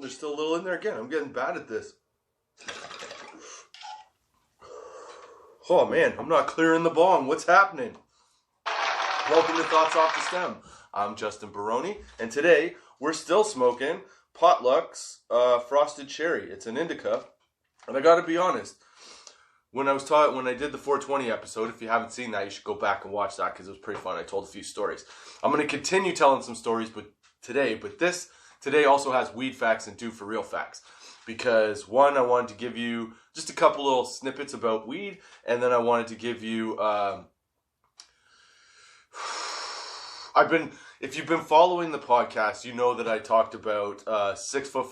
there's still a little in there again. I'm getting bad at this. Oh man, I'm not clearing the bong. What's happening? Welcome to Thoughts Off the Stem. I'm Justin Barone, and today we're still smoking Potluck's Frosted Cherry. It's an indica, and I gotta be honest, when I did the 420 episode, if you haven't seen that, you should go back and watch that because it was pretty fun. I told a few stories. I'm going to continue telling some stories but this today also has weed facts and do for real facts. Because one, I wanted to give you just a couple little snippets about weed, and then I wanted to give you if you've been following the podcast, you know that I talked about 6 foot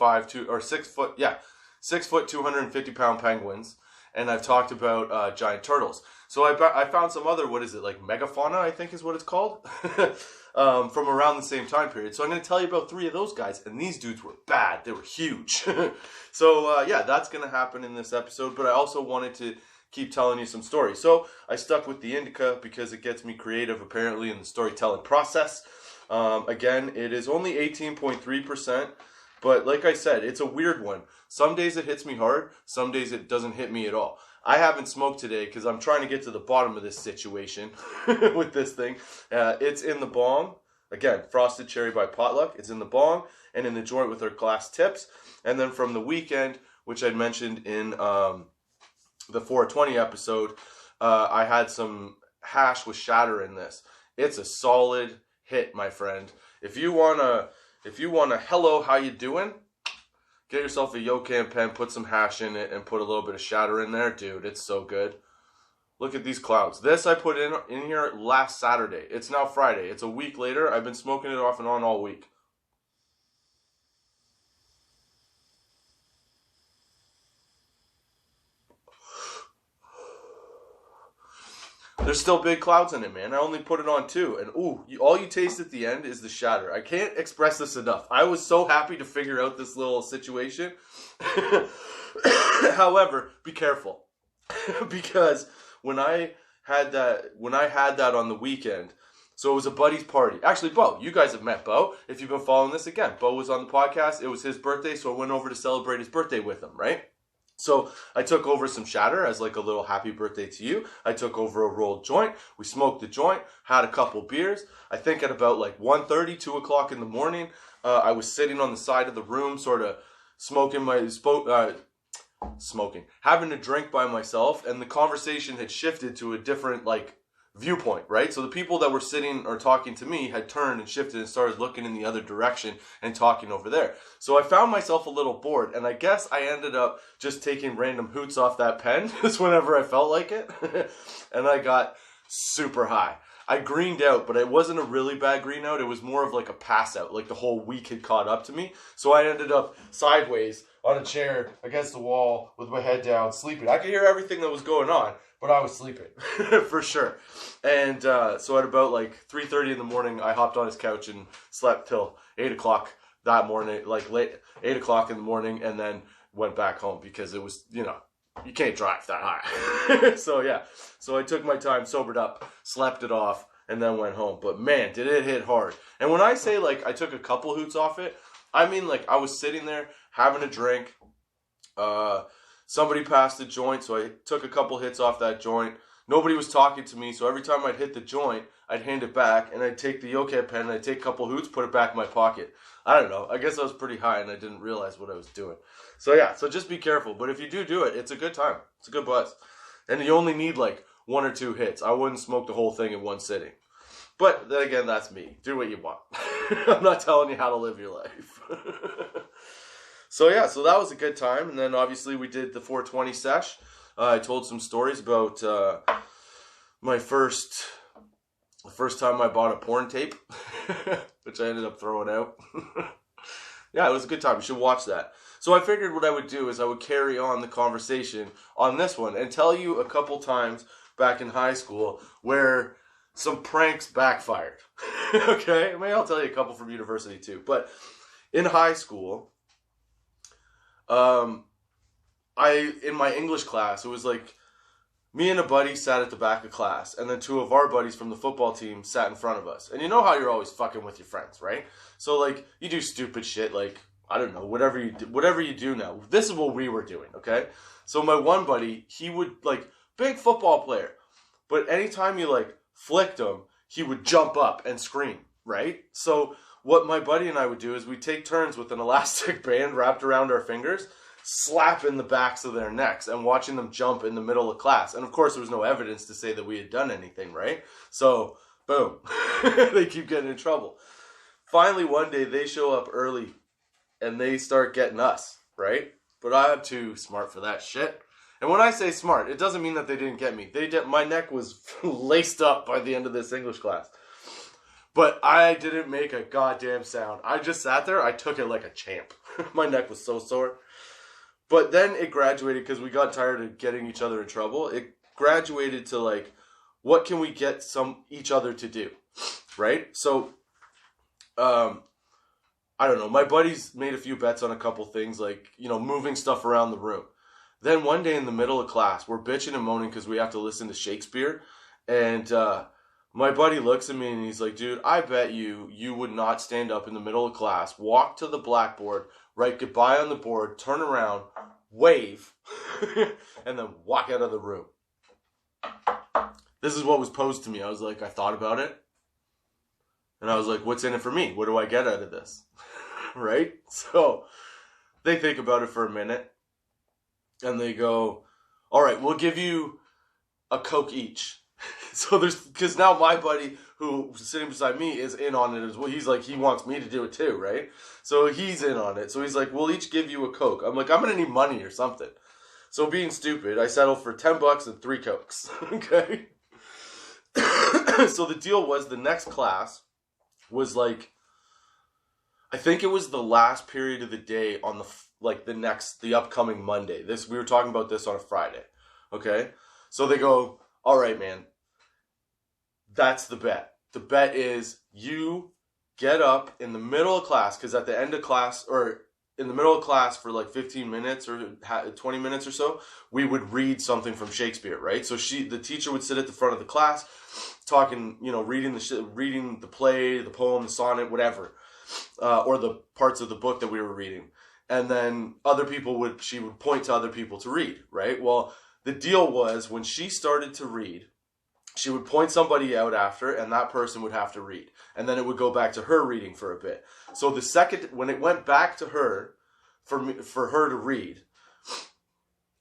250 pound penguins. And I've talked about giant turtles. So I found some other, like megafauna, I think is what it's called, from around the same time period. So I'm going to tell you about 3 of those guys, and these dudes were bad. They were huge. So that's going to happen in this episode, but I also wanted to keep telling you some stories. So I stuck with the indica because it gets me creative, apparently, in the storytelling process. Again, it is only 18.3%. But like I said, it's a weird one. Some days it hits me hard. Some days it doesn't hit me at all. I haven't smoked today because I'm trying to get to the bottom of this situation with this thing. It's in the bong. Again, Frosted Cherry by Potluck. It's in the bong and in the joint with our glass tips. And then from the weekend, which I mentioned in the 420 episode, I had some hash with shatter in this. It's a solid hit, my friend. If you want a hello, how you doing? Get yourself a Yokan pen, put some hash in it, and put a little bit of shatter in there. Dude, it's so good. Look at these clouds. This I put in here last Saturday. It's now Friday. It's a week later. I've been smoking it off and on all week. There's still big clouds in it, man. I only put it on 2. And all you taste at the end is the shatter. I can't express this enough. I was so happy to figure out this little situation. However, be careful. Because when I had that on the weekend, so it was a buddy's party. Actually, Bo, you guys have met Bo. If you've been following this, again, Bo was on the podcast. It was his birthday, so I went over to celebrate his birthday with him, right? So I took over some shatter as like a little happy birthday to you. I took over a rolled joint. We smoked the joint, had a couple beers. I think at about like 1:30, 2 o'clock in the morning, I was sitting on the side of the room, sort of having a drink by myself, and the conversation had shifted to a different viewpoint, right? So the people that were sitting or talking to me had turned and shifted and started looking in the other direction and talking over there. So I found myself a little bored, and I guess I ended up just taking random hoots off that pen just whenever I felt like it. And I got super high. I greened out, but it wasn't a really bad green out. It was more of like a pass out. Like the whole week had caught up to me. So I ended up sideways on a chair against the wall with my head down, sleeping. I could hear everything that was going on, but I was sleeping for sure. And so at about 3:30 in the morning, I hopped on his couch and slept till 8 o'clock that morning, late 8 o'clock in the morning, and then went back home because it was, you can't drive that high. So I took my time, sobered up, slept it off, and then went home. But man, did it hit hard. And when I say I took a couple hoots off it, I mean I was sitting there having a drink. Somebody passed the joint, so I took a couple hits off that joint. Nobody was talking to me, so every time I'd hit the joint, I'd hand it back, and I'd take the Yokan pen, and I'd take a couple hoots, put it back in my pocket. I don't know. I guess I was pretty high, and I didn't realize what I was doing. So just be careful. But if you do it, it's a good time. It's a good buzz. And you only need 1 or 2 hits. I wouldn't smoke the whole thing in one sitting. But then again, that's me. Do what you want. I'm not telling you how to live your life. So that was a good time. And then obviously we did the 420 sesh. I told some stories about the first time I bought a porn tape, which I ended up throwing out. Yeah, it was a good time. You should watch that. So I figured what I would do is I would carry on the conversation on this one and tell you a couple times back in high school where some pranks backfired. Okay? Maybe I'll tell you a couple from university too. But in high school, in my English class, it was me and a buddy sat at the back of class, and then 2 of our buddies from the football team sat in front of us. And you know how you're always fucking with your friends, right? So, you do stupid shit, I don't know, whatever you do now. This is what we were doing, okay? So my one buddy, he would, like, big football player, but anytime you, like, flicked him, he would jump up and scream, right? So what my buddy and I would do is we'd take turns with an elastic band wrapped around our fingers, slapping the backs of their necks and watching them jump in the middle of class. And of course, there was no evidence to say that we had done anything, right? So, boom. They keep getting in trouble. Finally, one day, they show up early and they start getting us, right? But I'm too smart for that shit. And when I say smart, it doesn't mean that they didn't get me. My neck was laced up by the end of this English class. But I didn't make a goddamn sound. I just sat there. I took it like a champ. My neck was so sore. But then it graduated because we got tired of getting each other in trouble. It graduated to, like, what can we get each other to do, right? So, I don't know. My buddies made a few bets on a couple things, like, you know, moving stuff around the room. Then one day in the middle of class, we're bitching and moaning because we have to listen to Shakespeare. And my buddy looks at me and he's like, dude, I bet you would not stand up in the middle of class, walk to the blackboard, write goodbye on the board, turn around, wave, and then walk out of the room. This is what was posed to me. I was like, I thought about it. And I was like, what's in it for me? What do I get out of this? Right? So they think about it for a minute. And they go, all right, we'll give you a Coke each. So because now my buddy who's sitting beside me is in on it as well. He's like, he wants me to do it too, right? So he's in on it. So he's like, we'll each give you a Coke. I'm like, I'm going to need money or something. So being stupid, I settled for $10 and 3 Cokes. Okay? So the deal was the next class was like, I think it was the last period of the day on the upcoming Monday. We were talking about this on a Friday. Okay? So they go, all right, man, that's the bet. The bet is you get up in the middle of class, because at the end of class, or in the middle of class for like 15 minutes or 20 minutes or so, we would read something from Shakespeare, right? So the teacher would sit at the front of the class, talking, you know, reading the play, the poem, the sonnet, whatever, or the parts of the book that we were reading. And then she would point to other people to read, right? Well, the deal was when she started to read, she would point somebody out after, and that person would have to read. And then it would go back to her reading for a bit. So when it went back to her, for her to read,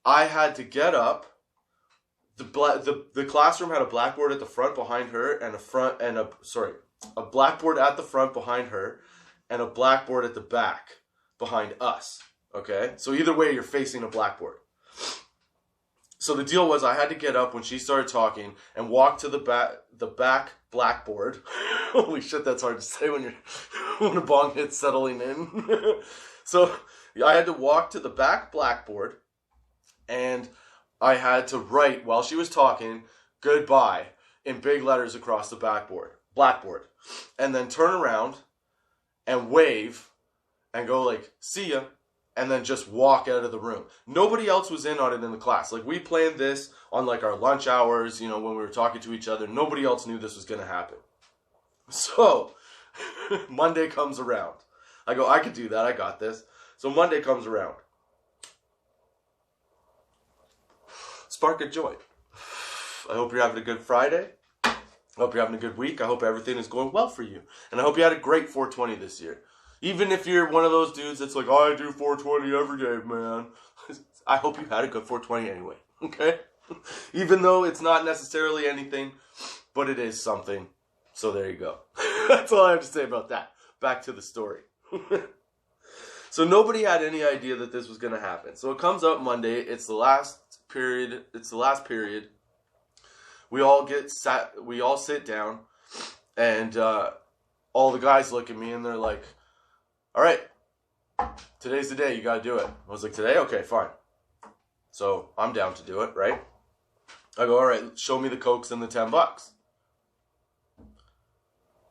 I had to get up. The classroom had a blackboard at the front behind her, and a blackboard at the front behind her, and a blackboard at the back behind us. Okay? So either way, you're facing a blackboard. So the deal was I had to get up when she started talking and walk to the back blackboard. Holy shit, that's hard to say when a bong hit's settling in. So I had to walk to the back blackboard and I had to write while she was talking goodbye in big letters across the blackboard. And then turn around and wave and go like, see ya. And then just walk out of the room. Nobody else was in on it in the class. Like, we planned this on, like, our lunch hours, you know, when we were talking to each other. Nobody else knew this was going to happen. So, Monday comes around. I go, I could do that. I got this. So, Monday comes around. Spark of joy. I hope you're having a good Friday. I hope you're having a good week. I hope everything is going well for you. And I hope you had a great 420 this year. Even if you're one of those dudes that's like, oh, I do 420 every day, man. I hope you had a good 420 anyway, okay? Even though it's not necessarily anything, but it is something. So there you go. That's all I have to say about that. Back to the story. So nobody had any idea that this was going to happen. So it comes out Monday. It's the last period. We all sit down, and all the guys look at me, and they're like, all right, today's the day, you gotta do it. I was like, today? Okay, fine. So I'm down to do it, right? I go, all right, show me the Cokes and the $10.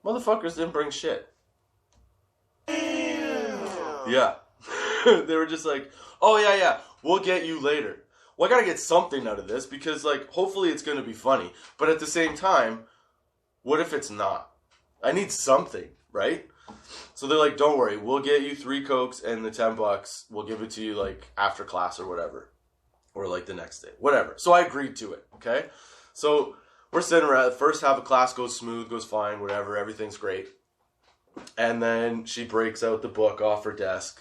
Motherfuckers didn't bring shit. Yeah. They were just like, oh yeah, we'll get you later. Well, I gotta get something out of this because, like, hopefully it's gonna be funny. But at the same time, what if it's not? I need something, right? So they're like, don't worry, we'll get you 3 Cokes and the $10. We'll give it to you like after class or whatever. Or like the next day. Whatever. So I agreed to it. Okay? So we're sitting around. The first half of class goes smooth, goes fine, whatever. Everything's great. And then she breaks out the book off her desk.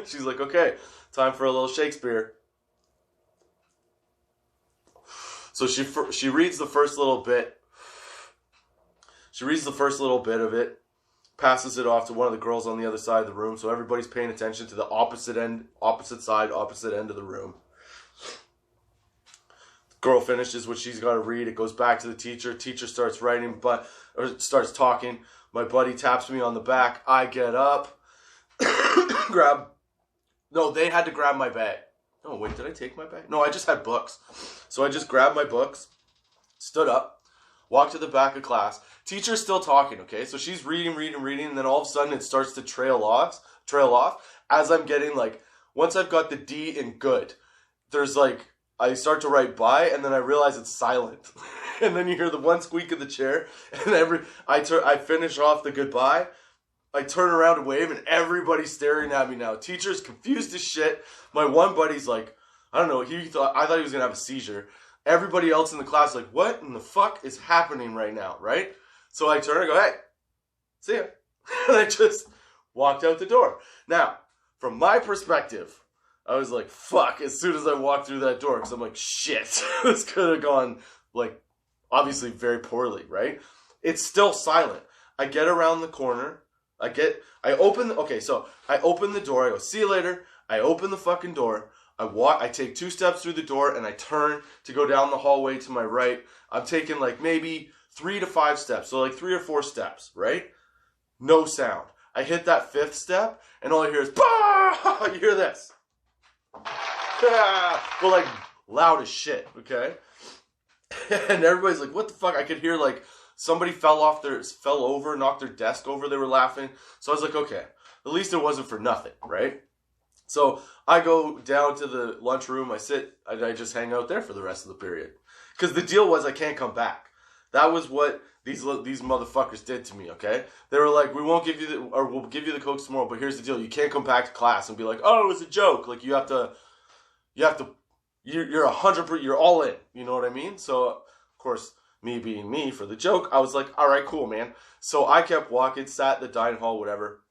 She's like, okay, time for a little Shakespeare. So she reads the first little bit. She reads the first little bit of it, passes it off to one of the girls on the other side of the room, so everybody's paying attention to the opposite end of the room. The girl finishes what she's got to read. It goes back to the teacher. Teacher starts starts talking. My buddy taps me on the back. I get up, No, they had to grab my bag. Oh, wait, did I take my bag? No, I just had books. So I just grabbed my books, stood up, walked to the back of class. Teacher's still talking, okay? So she's reading, and then all of a sudden it starts to trail off as I'm getting like, once I've got the D in good, there's like, I start to write bye, and then I realize it's silent. And then you hear the one squeak of the chair, and I finish off the goodbye. I turn around and wave, and everybody's staring at me now. Teacher's confused as shit. My one buddy's like, I don't know, I thought he was going to have a seizure. Everybody else in the class is like, what in the fuck is happening right now, right? So I turn and go, hey, see ya. And I just walked out the door. Now, from my perspective, I was like, fuck, as soon as I walked through that door, because I'm like, shit, this could have gone, like, obviously very poorly, right? It's still silent. I get around the corner. I open the door. I go, see you later. I open the fucking door. I take 2 steps through the door, and I turn to go down the hallway to my right. I'm taking, like, maybe 3 to 5 steps. So, like, 3 or 4 steps, right? No sound. I hit that 5th step, and all I hear is, bah! You hear this. Well, like, loud as shit, okay? And everybody's like, what the fuck? I could hear, like, somebody fell over, knocked their desk over. They were laughing. So I was like, okay, at least it wasn't for nothing, right? So I go down to the lunchroom. I just hang out there for the rest of the period. Because the deal was I can't come back. That was what these motherfuckers did to me, okay? They were like, we'll give you the Cokes tomorrow, but here's the deal. You can't come back to class and be like, oh, it was a joke. Like, you're 100%, you're all in. You know what I mean? So, of course, me being me for the joke, I was like, all right, cool, man. So I kept walking, sat in the dining hall, whatever.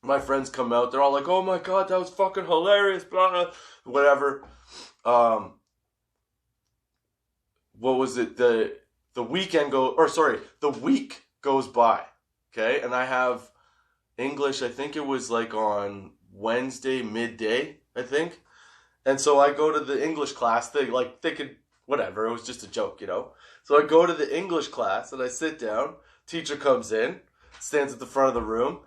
My friends come out. They're all like, oh, my God, that was fucking hilarious, blah, blah, whatever. What was it? The week goes by, okay? And I have English, I think it was like on Wednesday midday, I think. And so I go to the English class. They could, whatever, it was just a joke, you know? So I go to the English class, and I sit down. Teacher comes in, stands at the front of the room.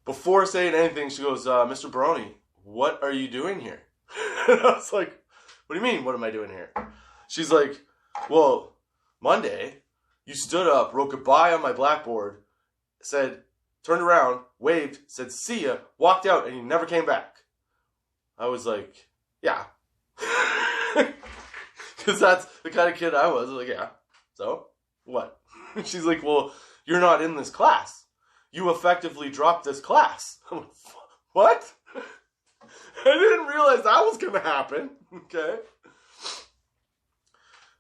Before saying anything, she goes, Mr. Barone, what are you doing here? And I was like, what do you mean, what am I doing here? She's like, well, Monday, you stood up, wrote goodbye on my blackboard, turned around, waved, said, see ya, walked out, and you never came back. I was like, yeah. Because that's the kind of kid I was. I was like, yeah. So, what? She's like, well, you're not in this class. You effectively dropped this class. I'm like, what? I didn't realize that was going to happen. Okay.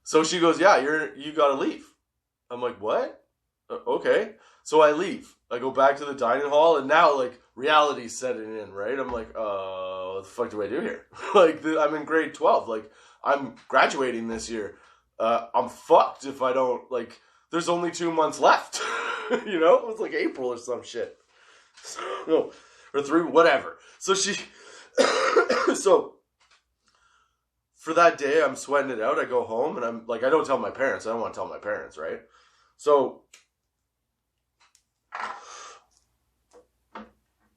So she goes, yeah, you got to leave. I'm like, what? Okay. So I leave. I go back to the dining hall, and now, like, reality's setting in, right? I'm like, what the fuck do I do here? Like, I'm in grade 12. Like, I'm graduating this year. I'm fucked if I don't, like, there's only 2 months left. You know? It was like April or some shit. So, or 3, whatever. So so, for that day, I'm sweating it out. I go home, and I'm, like, I don't tell my parents. I don't want to tell my parents, right? So,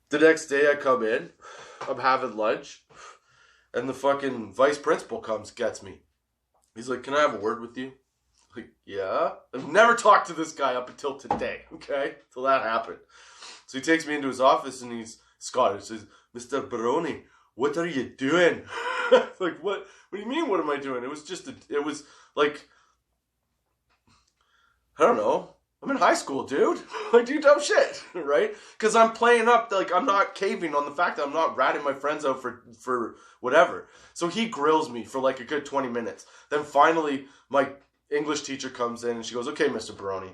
the next day I come in, I'm having lunch, and the fucking vice principal gets me. He's like, can I have a word with you? I'm like, yeah. I've never talked to this guy up until today, okay? Till that happened. So he takes me into his office, and he's Scottish. He says, Mr. Barone, what are you doing? Like, what do you mean, what am I doing? It was like, I don't know. I'm in high school, dude. I do dumb shit, right? Because I'm playing up, like, I'm not caving on the fact that I'm not ratting my friends out for whatever. So he grills me for like a good 20 minutes. Then finally, my English teacher comes in and she goes, okay, Mr. Barone.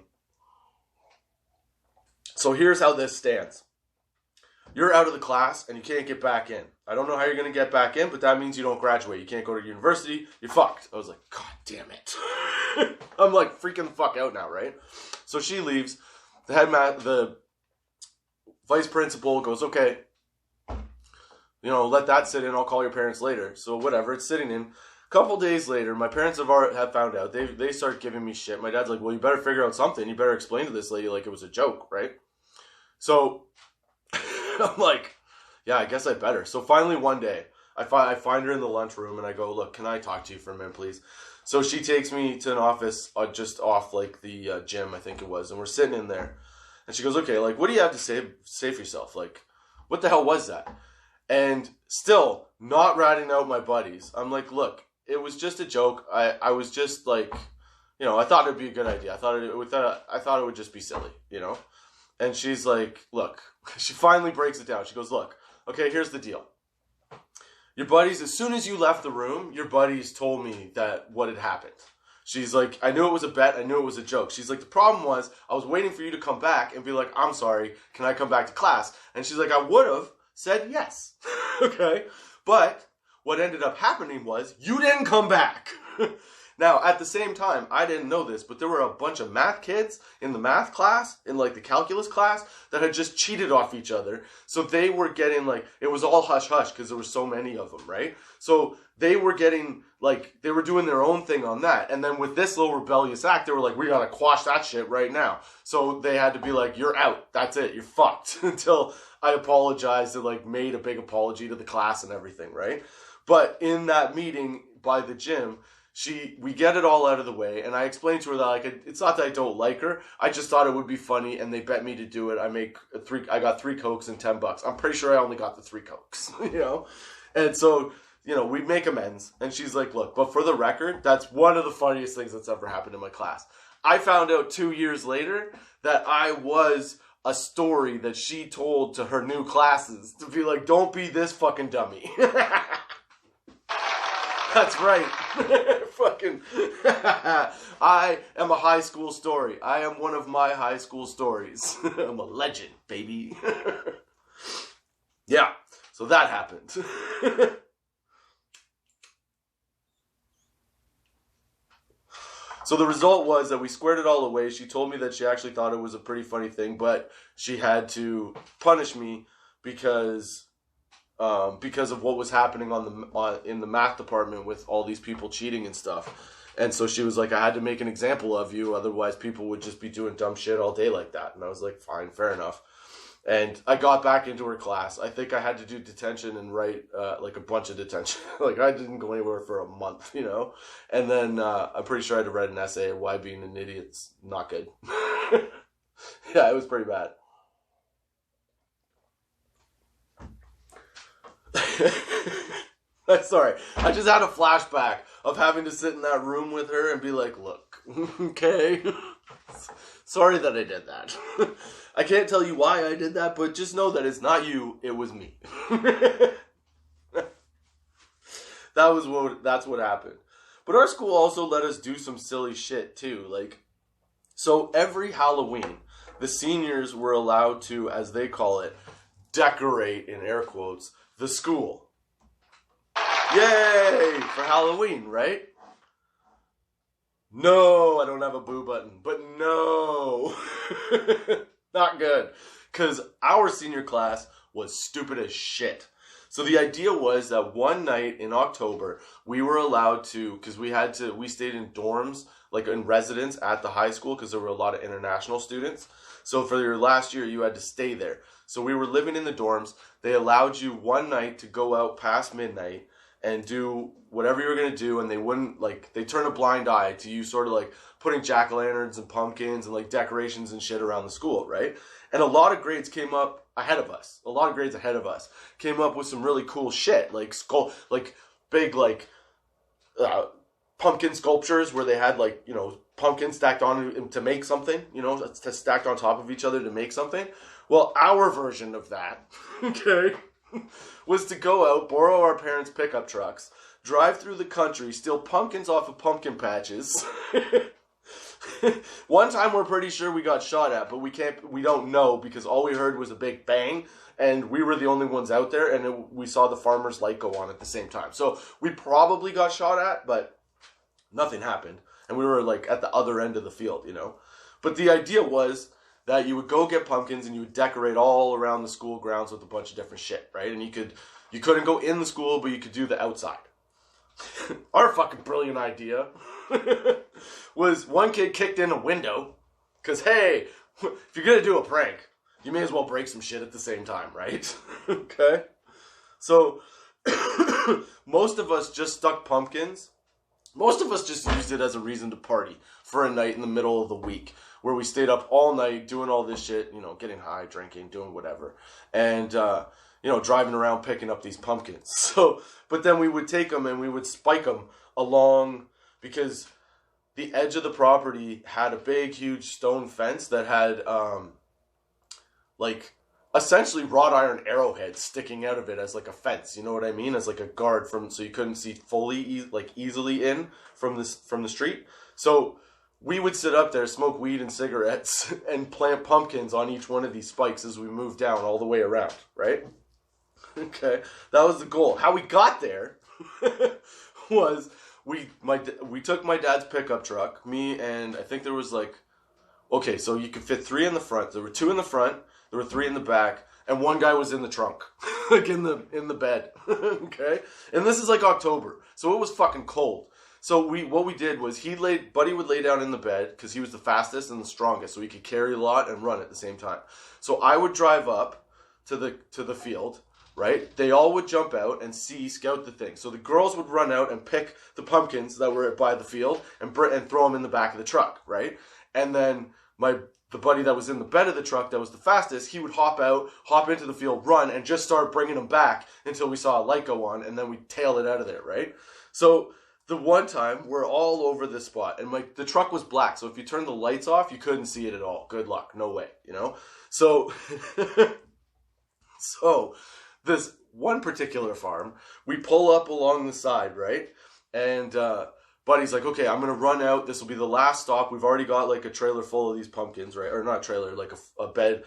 So here's how this stands. You're out of the class and you can't get back in. I don't know how you're going to get back in, but that means you don't graduate. You can't go to university. You're fucked. I was like, God damn it. I'm like freaking the fuck out now, right? So she leaves. The vice principal goes, okay, let that sit in. I'll call your parents later. So whatever, it's sitting in. A couple days later, my parents have found out. They start giving me shit. My dad's like, well, you better figure out something. You better explain to this lady like it was a joke, right? So I'm like, yeah, I guess I better. So finally one day, I find her in the lunchroom and I go, look, can I talk to you for a minute, please? So she takes me to an office just off like the gym, I think it was, and we're sitting in there. And she goes, okay, like, what do you have to say for yourself? Like, what the hell was that? And still not ratting out my buddies. I'm like, look, it was just a joke. I was just like, I thought it'd be a good idea. I thought it would just be silly, And she's like, look, she finally breaks it down. She goes, look, okay, here's the deal. Your buddies, as soon as you left the room, your buddies told me that what had happened. She's like, I knew it was a bet. I knew it was a joke. She's like, the problem was I was waiting for you to come back and be like, I'm sorry. Can I come back to class? And she's like, I would have said yes. Okay. But what ended up happening was you didn't come back. Now, at the same time, I didn't know this, but there were a bunch of math kids in the math class, in like the calculus class, that had just cheated off each other. So they were getting like, it was all hush-hush because there were so many of them, right? So they were getting like, they were doing their own thing on that. And then with this little rebellious act, they were like, we gotta quash that shit right now. So they had to be like, you're out. That's it. You're fucked. Until I apologized and like made a big apology to the class and everything, right? But in that meeting by the gym, we get it all out of the way, and I explained to her that like it's not that I don't like her. I just thought it would be funny, and they bet me to do it. I got 3 Cokes and $10. I'm pretty sure I only got the 3 Cokes, And so, we make amends. And she's like, look, but for the record, that's one of the funniest things that's ever happened in my class. I found out 2 years later that I was a story that she told to her new classes to be like, don't be this fucking dummy. That's right. Fucking I am a high school story. I am one of my high school stories. I'm a legend, baby. Yeah. So that happened. So the result was that we squared it all away. She told me that she actually thought it was a pretty funny thing, but she had to punish me because of what was happening in the math department with all these people cheating and stuff. And so she was like, I had to make an example of you, otherwise people would just be doing dumb shit all day like that. And I was like, fine, fair enough. And I got back into her class. I think I had to do detention and write like a bunch of detention. Like I didn't go anywhere for a month, And then I'm pretty sure I had to write an essay on why being an idiot's not good. Yeah, it was pretty bad. Sorry, I just had a flashback of having to sit in that room with her and be like, look, okay, sorry that I did that. I can't tell you why I did that, but just know that it's not you, it was me. That's what happened. But our school also let us do some silly shit too. Like, so every Halloween, the seniors were allowed to, as they call it, decorate, in air quotes, the school. Yay! For Halloween, right? No, I don't have a boo button. But no. Not good. Because our senior class was stupid as shit. So the idea was that one night in October, we were allowed to, because we stayed in dorms, like in residence at the high school, because there were a lot of international students. So for your last year, you had to stay there. So we were living in the dorms. They allowed you one night to go out past midnight and do whatever you were going to do, and they wouldn't, like, they turn a blind eye to you sort of like putting jack-o'-lanterns and pumpkins and like decorations and shit around the school, right? And a lot of grades came up ahead of us. A lot of grades ahead of us came up with some really cool shit, like big, like, pumpkin sculptures where they had like, pumpkins stacked on to make something, stacked on top of each other to make something. Well, our version of that, okay, was to go out, borrow our parents' pickup trucks, drive through the country, steal pumpkins off of pumpkin patches. One time we're pretty sure we got shot at, but we don't know because all we heard was a big bang, and we were the only ones out there, and we saw the farmer's light go on at the same time. So we probably got shot at, but nothing happened. And we were like at the other end of the field, But the idea was that you would go get pumpkins and you would decorate all around the school grounds with a bunch of different shit, right? And you couldn't go in the school, but you could do the outside. Our fucking brilliant idea was one kid kicked in a window because, hey, if you're going to do a prank, you may as well break some shit at the same time, right? Okay? So most of us just stuck pumpkins. Most of us just used it as a reason to party for a night in the middle of the week where we stayed up all night doing all this shit, getting high, drinking, doing whatever. And, driving around picking up these pumpkins. So, but then we would take them and we would spike them along because the edge of the property had a big, huge stone fence that had, essentially wrought iron arrowheads sticking out of it as like a fence. You know what I mean? As like a guard so you couldn't see fully, easily in from the street. So we would sit up there, smoke weed and cigarettes, and plant pumpkins on each one of these spikes as we moved down all the way around, right? Okay, that was the goal. How we got there was we took my dad's pickup truck, me and I think there was so you could fit 3 in the front. There were 2 in the front, there were 3 in the back, and one guy was in the trunk, in the bed. Okay, and this is October, so it was fucking cold. So what we did was Buddy would lay down in the bed because he was the fastest and the strongest, so he could carry a lot and run at the same time. So I would drive up to the field, right? They all would jump out and scout the thing. So the girls would run out and pick the pumpkins that were by the field and throw them in the back of the truck, right? And then the buddy that was in the bed of the truck that was the fastest, he would hop into the field, run, and just start bringing them back until we saw a light go on, and then we'd tail it out of there, right? So the one time, we're all over this spot, and the truck was black, so if you turned the lights off, you couldn't see it at all. Good luck. No way, So, this one particular farm, we pull up along the side, right? And Buddy's like, okay, I'm going to run out. This will be the last stop. We've already got a trailer full of these pumpkins, right? Or not a trailer, a bed,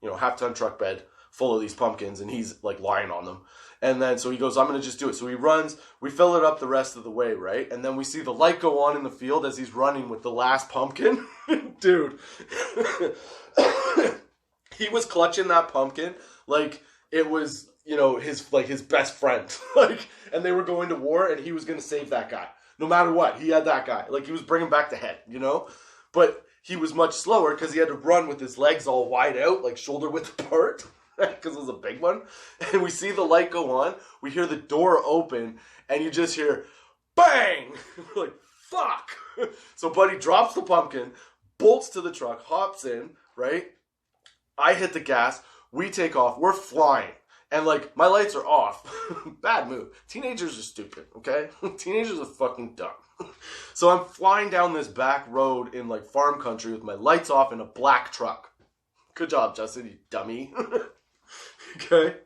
half-ton truck bed full of these pumpkins, and he's lying on them. And then, so he goes, I'm going to just do it. So he runs, we fill it up the rest of the way, right? And then we see the light go on in the field as he's running with the last pumpkin. Dude. He was clutching that pumpkin like it was, his best friend. And they were going to war, and he was going to save that guy. No matter what, he had that guy. He was bringing back the head, But he was much slower because he had to run with his legs all wide out, shoulder width apart. Because it was a big one. And we see the light go on. We hear the door open. And you just hear, bang! Fuck! So Buddy drops the pumpkin, bolts to the truck, hops in, right? I hit the gas. We take off. We're flying. And my lights are off. Bad move. Teenagers are stupid, okay? Teenagers are fucking dumb. So I'm flying down this back road in farm country with my lights off in a black truck. Good job, Justin, you dummy. Okay,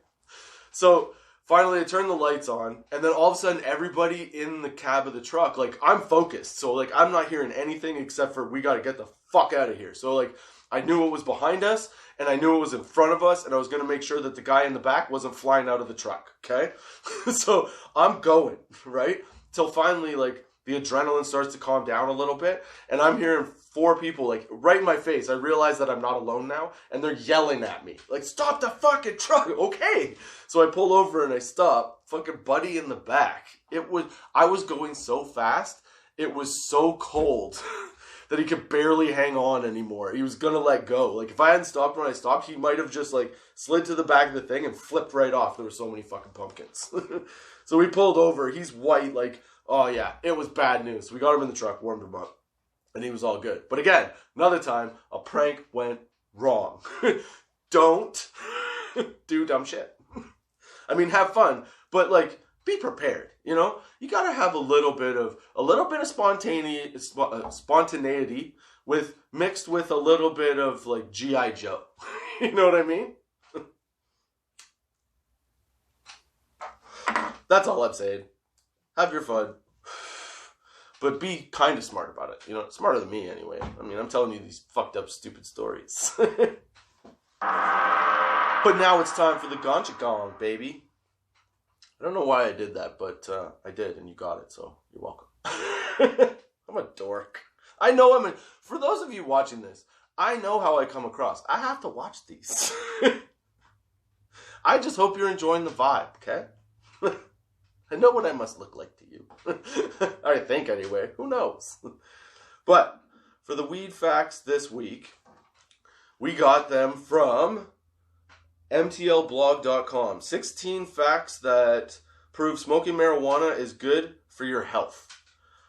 so finally I turn the lights on, and then all of a sudden everybody in the cab of the truck, I'm focused, so I'm not hearing anything except for we gotta get the fuck out of here. So I knew what was behind us, and I knew what was in front of us, and I was gonna make sure that the guy in the back wasn't flying out of the truck, okay? So I'm going, right? Till finally, the adrenaline starts to calm down a little bit, and I'm hearing 4 people, right in my face. I realize that I'm not alone now, and they're yelling at me. Stop the fucking truck! Okay! So I pull over and I stop. Fucking Buddy in the back. I was going so fast, it was so cold that he could barely hang on anymore. He was gonna let go. If I hadn't stopped when I stopped, he might have just, slid to the back of the thing and flipped right off. There were so many fucking pumpkins. So we pulled over. He's white, oh yeah, it was bad news. We got him in the truck, warmed him up, and he was all good. But again, another time, a prank went wrong. Don't do dumb shit. I mean, have fun, but be prepared. You know, you got to have a little bit of spontaneity with mixed with a little bit of like G.I. Joe. You know what I mean? That's all I'm saying. Have your fun. But be kind of smart about it. You know, smarter than me anyway. I mean, I'm telling you these fucked up, stupid stories. But now it's time for the Ganja Gong, baby. I don't know why I did that, but I did, and you got it, so you're welcome. I'm a dork. I know for those of you watching this, I know how I come across. I have to watch these. I just hope you're enjoying the vibe, okay? I know what I must look like to you. I think anyway. Who knows? But for the weed facts this week, we got them from mtlblog.com. 16 facts that prove smoking marijuana is good for your health.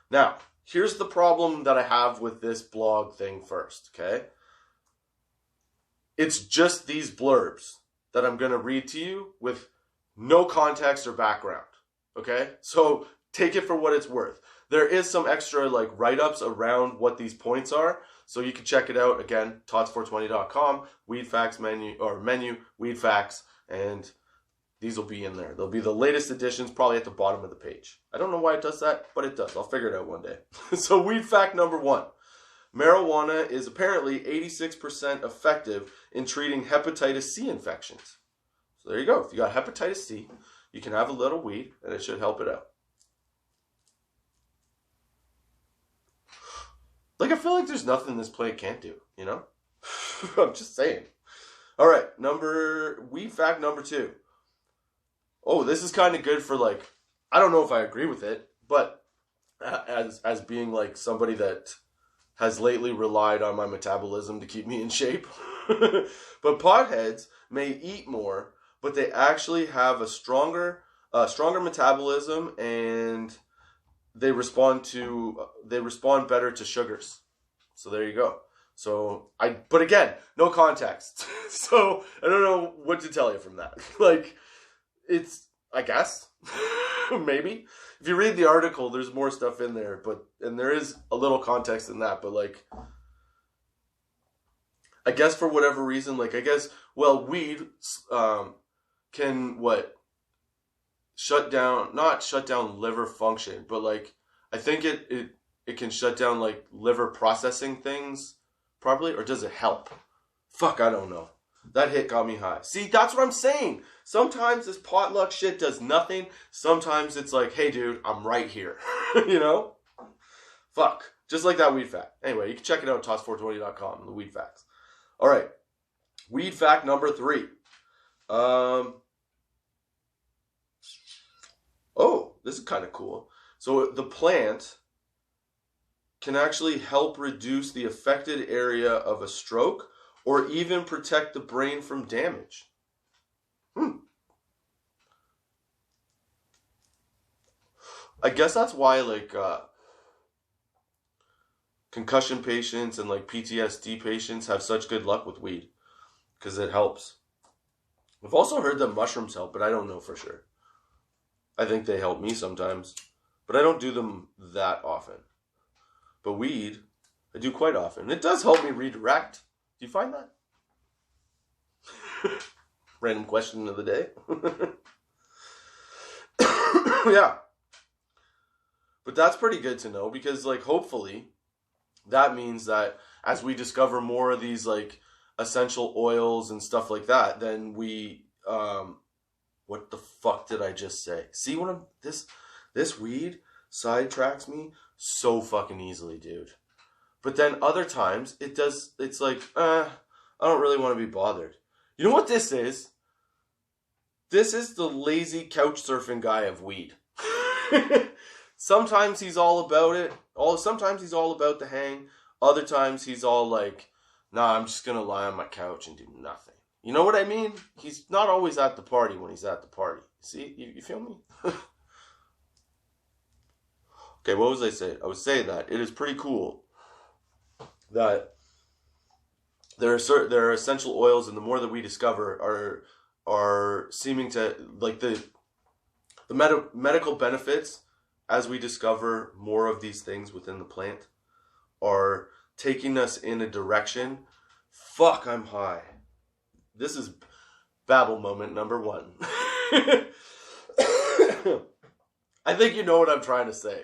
Now, here's the problem that I have with this blog thing first, okay? It's just these blurbs that I'm going to read to you with no context or background. Okay, so take it for what it's worth. There is some extra like write-ups around what these points are, so you can check it out again. Tots420.com, weed facts menu, weed facts, and these will be in there. They'll be the latest editions, probably at the bottom of the page. I don't know why it does that, but it does. I'll figure it out one day. So weed fact number 1: marijuana is apparently 86% effective in treating hepatitis C infections. So there you go. If you got hepatitis C, you can have a little weed, and it should help it out. Like, I feel like there's nothing this plant can't do, you know? I'm just saying. All right, weed fact number 2. Oh, this is kind of good for, like, I don't know if I agree with it, but as being, like, somebody that has lately relied on my metabolism to keep me in shape. But potheads may eat more, but they actually have a stronger metabolism, and they respond better to sugars. So there you go. But again, no context. So I don't know what to tell you from that. Like, I guess, maybe. If you read the article, there's more stuff in there, and there is a little context in that, but like, I guess for whatever reason, like, weed, can not shut down liver function, but like I think it can shut down like liver processing things properly, or does it help? Fuck, I don't know. That hit got me high. See, that's what I'm saying. Sometimes this potluck shit does nothing. Sometimes it's like, hey dude, I'm right here. You know? Fuck. Just like that weed fact. Anyway, you can check it out at tots420.com, the weed facts. Alright. Weed fact number 3. Oh, this is kind of cool. So the plant can actually help reduce the affected area of a stroke, or even protect the brain from damage. I guess that's why like concussion patients and like PTSD patients have such good luck with weed, because it helps. I've also heard that mushrooms help, but I don't know for sure. I think they help me sometimes, but I don't do them that often. But weed, I do quite often. It does help me redirect. Do you find that? Random question of the day. Yeah. But that's pretty good to know, because like hopefully that means that as we discover more of these like essential oils and stuff like that, then we what the fuck did I just say? See what this weed sidetracks me so fucking easily, dude. But then other times it's like, I don't really want to be bothered. You know what this is? This is the lazy couch surfing guy of weed. Sometimes he's all about it. Sometimes he's all about the hang. Other times he's all like, nah, I'm just going to lie on my couch and do nothing. You know what I mean? He's not always at the party when he's at the party. See? You feel me? Okay, what was I saying? I was saying that it is pretty cool that there are essential oils, and the more that we discover are seeming to, like, the The medical benefits, as we discover more of these things within the plant, are taking us in a direction. Fuck, I'm high. This is babble moment number 1. I think you know what I'm trying to say.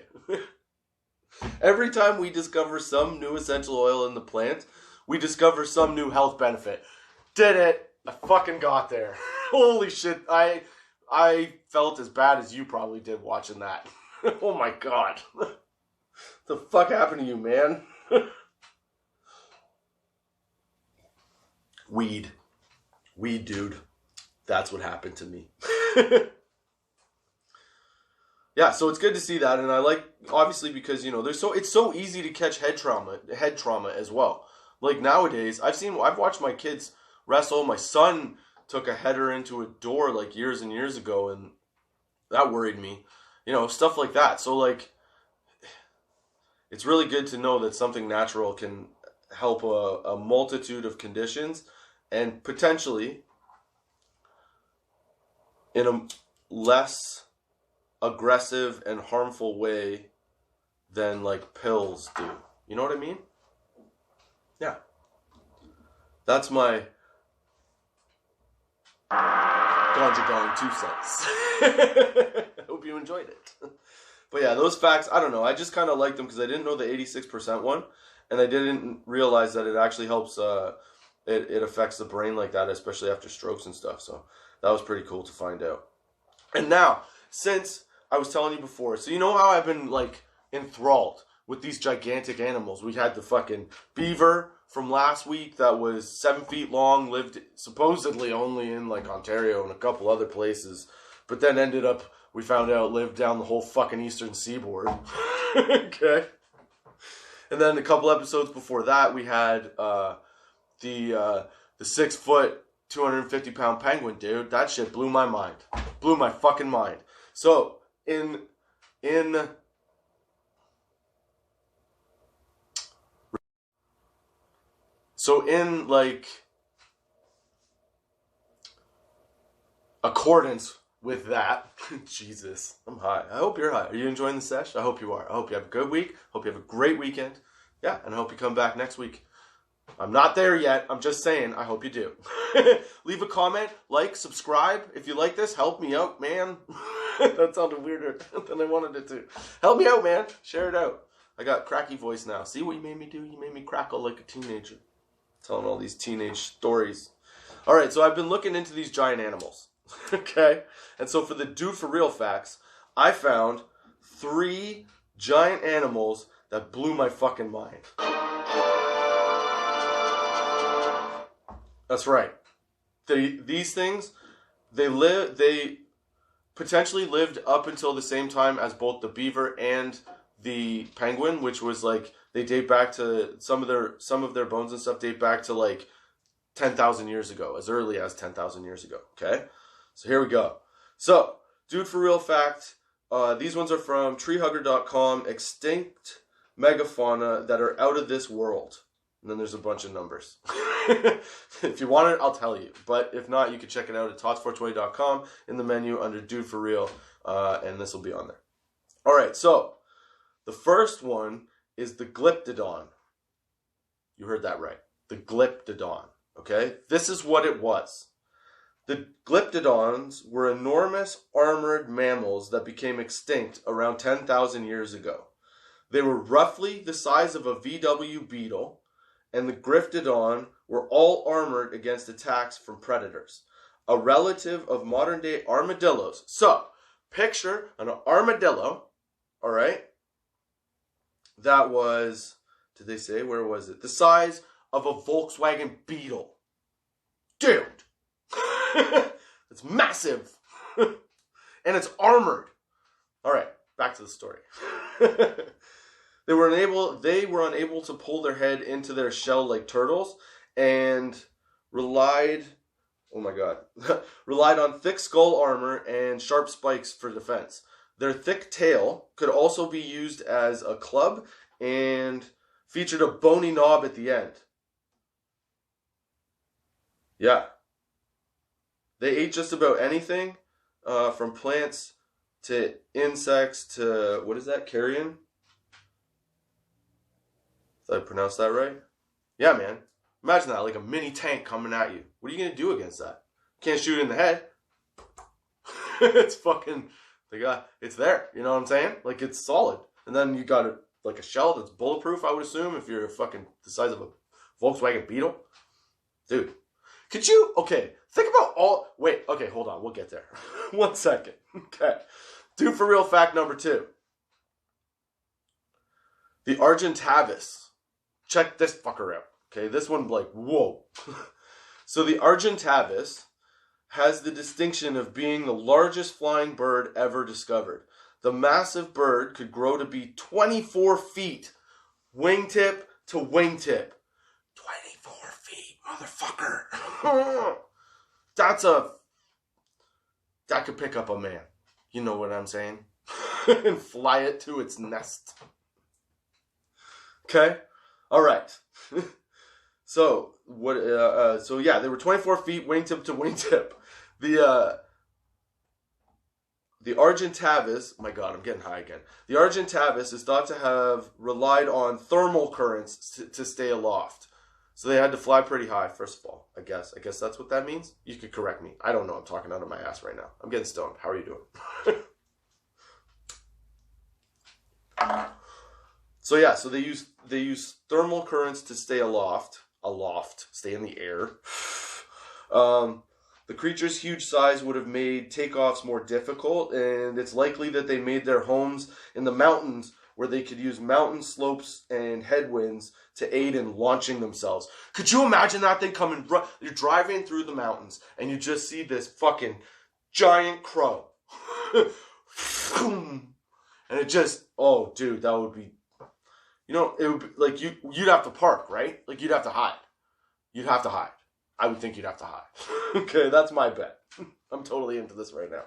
Every time we discover some new essential oil in the plant, we discover some new health benefit. Did it. I fucking got there. Holy shit. I felt as bad as you probably did watching that. Oh my god. What the fuck happened to you, man? Weed, dude. That's what happened to me. Yeah, so it's good to see that, and I like, obviously, because, you know, it's so easy to catch head trauma as well. Like nowadays, I've watched my kids wrestle. My son took a header into a door like years and years ago, and that worried me. You know, stuff like that. So like, it's really good to know that something natural can help a multitude of conditions, and potentially in a less aggressive and harmful way than like pills do. You know what I mean? Yeah. That's my ganja gong 2 cents. I hope you enjoyed it. But yeah, those facts, I don't know. I just kind of liked them because I didn't know the 86% one, and I didn't realize that it actually helps, it affects the brain like that, especially after strokes and stuff. So that was pretty cool to find out. And now, since I was telling you before, so you know how I've been like enthralled with these gigantic animals. We had the fucking beaver from last week that was 7 feet long, lived supposedly only in like Ontario and a couple other places, but then ended up, we found out, lived down the whole fucking eastern seaboard. Okay. And then a couple episodes before that, we had the 6 foot, 250 pound penguin, dude. That shit blew my mind. Blew my fucking mind. So in like accordance with that, Jesus, I'm high. I hope you're high. Are you enjoying the sesh? I hope you are. I hope you have a good week. Hope you have a great weekend. Yeah, and I hope you come back next week. I'm not there yet. I'm just saying, I hope you do. Leave a comment, like, subscribe. If you like this, help me out, man. That sounded weirder than I wanted it to. Help me out, man. Share it out. I got cracky voice now. See what you made me do? You made me crackle like a teenager. Telling all these teenage stories. All right, so I've been looking into these giant animals. Okay? And so for the Dude for Real facts, I found 3 giant animals that blew my fucking mind. That's right. These things, they potentially lived up until the same time as both the beaver and the penguin, which was like, they date back to some of their bones and stuff date back to like 10,000 years ago, as early as 10,000 years ago. Okay, so here we go. So, Dude for Real fact. These ones are from treehugger.com. Extinct megafauna that are out of this world. And then there's a bunch of numbers. If you want it, I'll tell you. But if not, you can check it out at tots420.com in the menu under Dude for Real. And this will be on there. All right, so the first one is the Glyptodon. You heard that right. The Glyptodon. Okay? This is what it was. The Glyptodons were enormous armored mammals that became extinct around 10,000 years ago. They were roughly the size of a VW Beetle, and the Glyptodon were all armored against attacks from predators. A relative of modern-day armadillos. So, picture an armadillo, all right, that was, did they say, where was it? The size of a Volkswagen Beetle. Dude! It's massive! And it's armored. All right, back to the story. They were unable to pull their head into their shell like turtles, and relied on thick skull armor and sharp spikes for defense. Their thick tail could also be used as a club and featured a bony knob at the end. Yeah. They ate just about anything, from plants to insects to, what is that, carrion? Did I pronounce that right? Yeah, man. Imagine that, like a mini tank coming at you. What are you going to do against that? Can't shoot it in the head. It's fucking, it's there. You know what I'm saying? Like, it's solid. And then you got like a shell that's bulletproof, I would assume, if you're fucking the size of a Volkswagen Beetle. Dude, could you, okay, think about okay, hold on, we'll get there. 1 second. Okay. Dude, for real fact number 2. The Argentavis. Check this fucker out. Okay, this one, like, whoa. So the Argentavis has the distinction of being the largest flying bird ever discovered. The massive bird could grow to be 24 feet, wingtip to wingtip. 24 feet, motherfucker. That could pick up a man. You know what I'm saying? And fly it to its nest. Okay? All right. So yeah, they were 24 feet, wingtip to wingtip. The Argentavis, my God, I'm getting high again. The Argentavis is thought to have relied on thermal currents to stay aloft. So they had to fly pretty high, first of all, I guess. I guess that's what that means. You could correct me. I don't know. I'm talking out of my ass right now. I'm getting stoned. How are you doing? So yeah, so they use thermal currents to stay aloft, stay in the air. The creature's huge size would have made takeoffs more difficult, and it's likely that they made their homes in the mountains where they could use mountain slopes and headwinds to aid in launching themselves. Could you imagine that thing coming? You're driving through the mountains, and you just see this fucking giant crow. And it just, oh, dude, that would be, it would be, like, you'd have to park, right? Like, you'd have to hide. You'd have to hide. I would think you'd have to hide. Okay, that's my bet. I'm totally into this right now.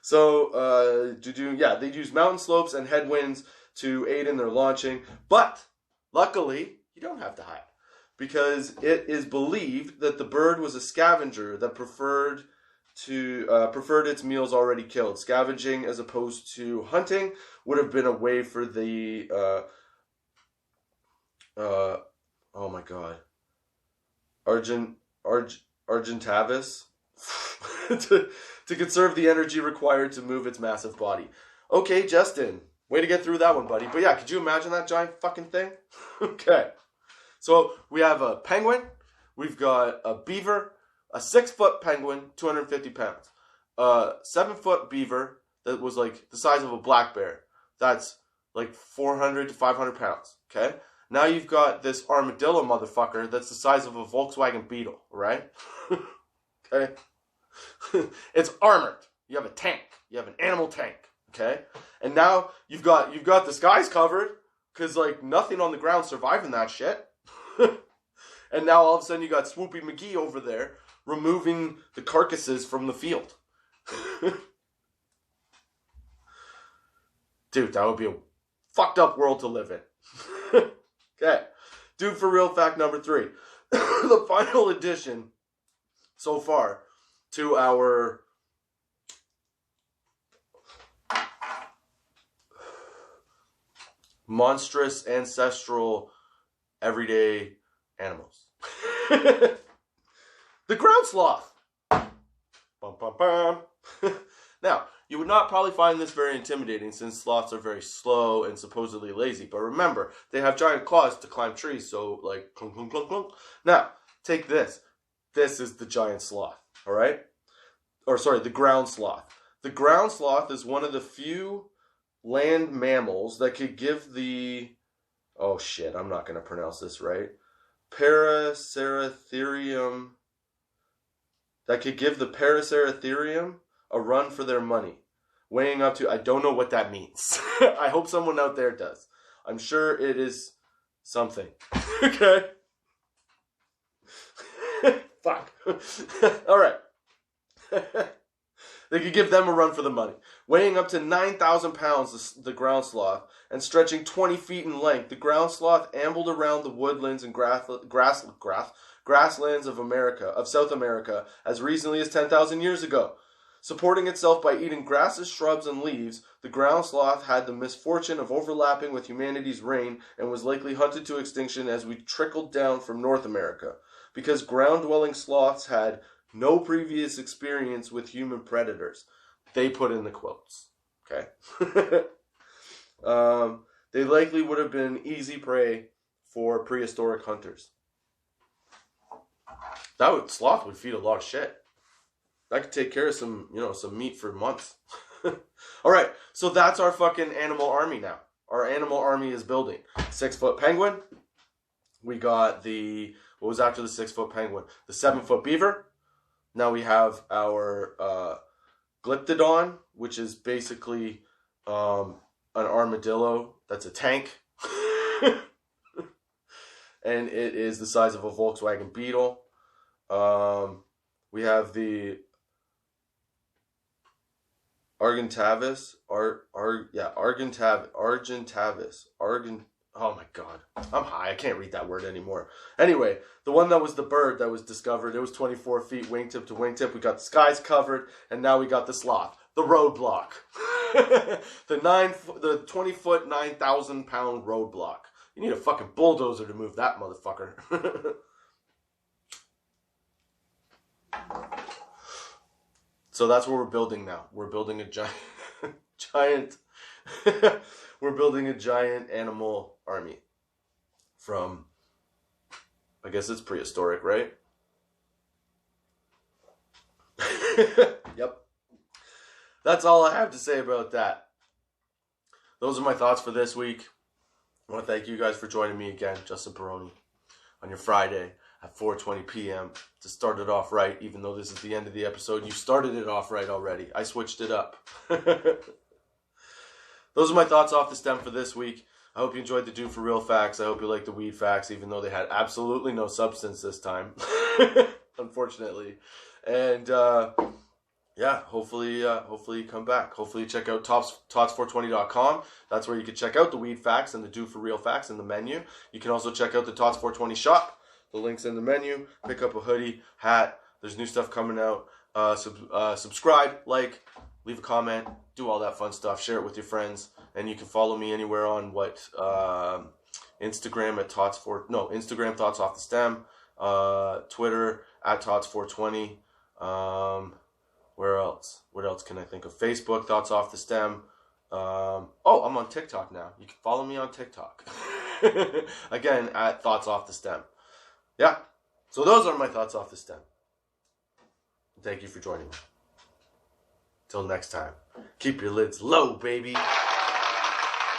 So, they'd use mountain slopes and headwinds to aid in their launching. But, luckily, you don't have to hide. Because it is believed that the bird was a scavenger that preferred its meals already killed. Scavenging as opposed to hunting would have been a way for the, oh my God, Argentavis to conserve the energy required to move its massive body. Okay, Justin, way to get through that one, buddy. But yeah, could you imagine that giant fucking thing? Okay, so we have a penguin, we've got a beaver, a 6-foot penguin, 250 pounds, a 7-foot beaver that was like the size of a black bear. That's like 400 to 500 pounds. Okay. Now you've got this armadillo motherfucker that's the size of a Volkswagen Beetle, right? Okay? It's armored. You have a tank. You have an animal tank, okay? And now you've got the skies covered because, like, nothing on the ground surviving that shit. And now all of a sudden you got Swoopy McGee over there removing the carcasses from the field. Dude, that would be a fucked up world to live in. Okay, dude, for real fact number 3. The final addition so far to our monstrous ancestral everyday animals. The ground sloth. Bum, bum, bum. Now, you would not probably find this very intimidating since sloths are very slow and supposedly lazy. But remember, they have giant claws to climb trees, so like clunk, clunk, clunk, clunk. Now, take this. This is the giant sloth, all right? Or sorry, the ground sloth. The ground sloth is one of the few land mammals that could give the, oh shit, I'm not going to pronounce this right, Paraceratherium, that could give the Paraceratherium a run for their money, weighing up to, I don't know what that means. I hope someone out there does. I'm sure it is something. Okay? Fuck. All right. They could give them a run for the money. Weighing up to 9,000 pounds, the ground sloth, and stretching 20 feet in length, the ground sloth ambled around the woodlands and grasslands of South America as recently as 10,000 years ago. Supporting itself by eating grasses, shrubs, and leaves, the ground sloth had the misfortune of overlapping with humanity's reign and was likely hunted to extinction as we trickled down from North America. Because ground-dwelling sloths had no previous experience with human predators. They put in the quotes. Okay? They likely would have been easy prey for prehistoric hunters. Sloth would feed a lot of shit. That could take care of some meat for months. All right, so that's our fucking animal army now. Our animal army is building. 6-foot penguin. We got what was after the 6-foot penguin? The 7-foot beaver. Now we have our glyptodon, which is basically an armadillo that's a tank. And it is the size of a Volkswagen Beetle. We have the Argentavis. Oh my god. I'm high. I can't read that word anymore. Anyway, the one that was the bird that was discovered, it was 24 feet wingtip to wingtip. We got the skies covered, and now we got the sloth. The roadblock. the 20-foot, 9,000-pound roadblock. You need a fucking bulldozer to move that motherfucker. So that's what we're building now. We're building a giant we're building a giant animal army from, I guess it's prehistoric, right? Yep. That's all I have to say about that. Those are my thoughts for this week. I want to thank you guys for joining me again, Justin Barone, on your Friday at 4:20 p.m. to start it off right, even though this is the end of the episode. You started it off right already. I switched it up. Those are my thoughts off the stem for this week. I hope you enjoyed the Do For Real facts. I hope you liked the weed facts, even though they had absolutely no substance this time, unfortunately. And yeah, hopefully you come back. Hopefully you check out tots420.com. That's where you can check out the weed facts and the Do For Real facts in the menu. You can also check out the Tots420 shop. The link's in the menu. Pick up a hoodie, hat. There's new stuff coming out. Subscribe, like, leave a comment, do all that fun stuff. Share it with your friends, and you can follow me anywhere on Instagram at Instagram Thoughts Off the Stem, Twitter at Tots420. Where else? What else can I think of? Facebook Thoughts Off the Stem. I'm on TikTok now. You can follow me on TikTok. Again, at Thoughts Off the Stem. Yeah. So those are my thoughts off the stem. Thank you for joining me. Till next time. Keep your lids low, baby.